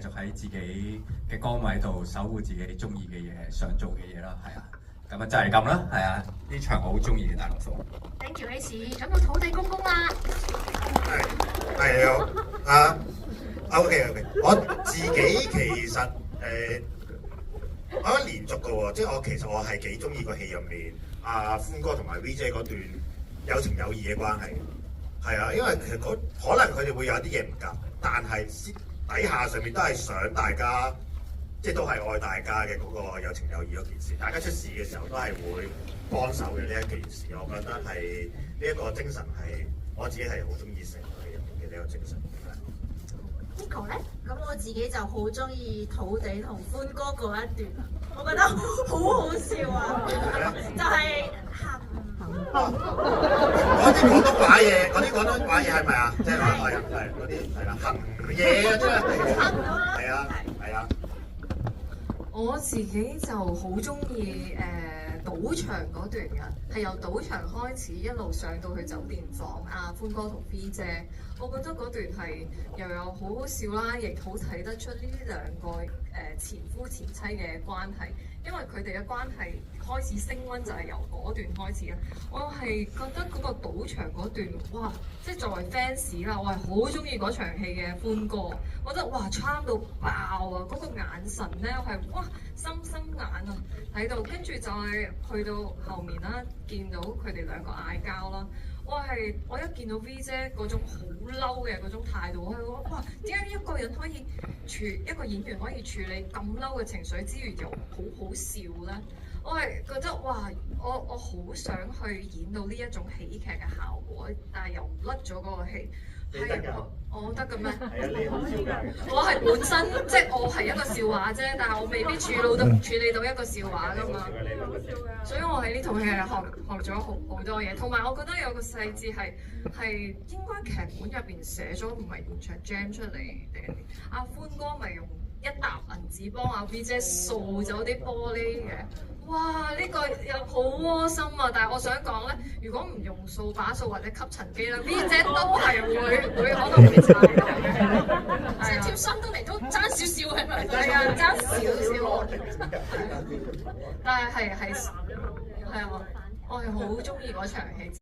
續喺自己嘅崗位度守護自己中意嘅嘢、想做嘅嘢啦，係啊。咁啊就係咁啦，係啊。呢場我好中意嘅大龍鳳。Thank you Ace，咁到土地公公啦。係啊，OK，我自己其實我覺得連續嘅喎，即係我係幾中意個戲入面阿歡哥同埋 V 姐嗰段有情有義嘅關係。係啊，因為其實可能佢哋會有啲嘢唔夾，但係底下上面都係想大家，即係都係愛大家嘅嗰個有情有義嗰件事。大家出事嘅時候都係會幫手嘅呢一件事，我覺得係呢一個精神係我自己係好中意成個戲入面嘅呢個精神。Nico 咧？咁我自己就好中意土地同歡哥嗰一段，我覺得好好笑啊！就係嗰啲廣東話嘢係咪啊？即係係嗰啲係啦，行嘢啊，真係係啊。我自己就好中意賭場嗰段嘅，係由賭場開始一路上到去酒店房歡哥同 V 姐，我覺得嗰段係又有好好笑啦，亦好睇得出呢兩個前夫前妻嘅關係，因為佢哋嘅關係開始升溫就係由嗰段開始嘅。我係覺得嗰個賭場嗰段，哇！即係作為 fans 啦，我係好中意嗰場戲嘅歡哥，我覺得哇 charm 到爆啊！嗰個眼神咧，我係哇心生眼啊喺度，跟住就係去到後面啦，見到佢哋兩個嗌交啦。我一見到 V 姐嗰種好嬲嘅嗰種態度，我係覺得哇，點解一個人可以一個演員可以處理咁嬲嘅情緒之餘又好好笑咧？我係覺得哇，我好想去演到呢一種喜劇嘅效果，但係又唔甩咗嗰個戲。我得嘅咩？係啊，你好笑㗎。我係本身即係我係一個笑話啫，但係我未必處理到一個笑話㗎嘛。所以我喺呢套戲係學咗好多嘢，同埋我覺得有個細節係應該劇本入邊寫咗，唔係現場 jam 出嚟嘅。阿歡哥咪用一沓銀紙幫阿 V 姐掃走啲玻璃嘅。哇！呢個又好窩心啊！但係我想講咧，如果唔用掃把掃或者吸塵機咧，V 姐都係會可能會踩到嘅。成條心都嚟都爭少少係咪？係啊，爭少少。但係係啊，我係好中意嗰場戲。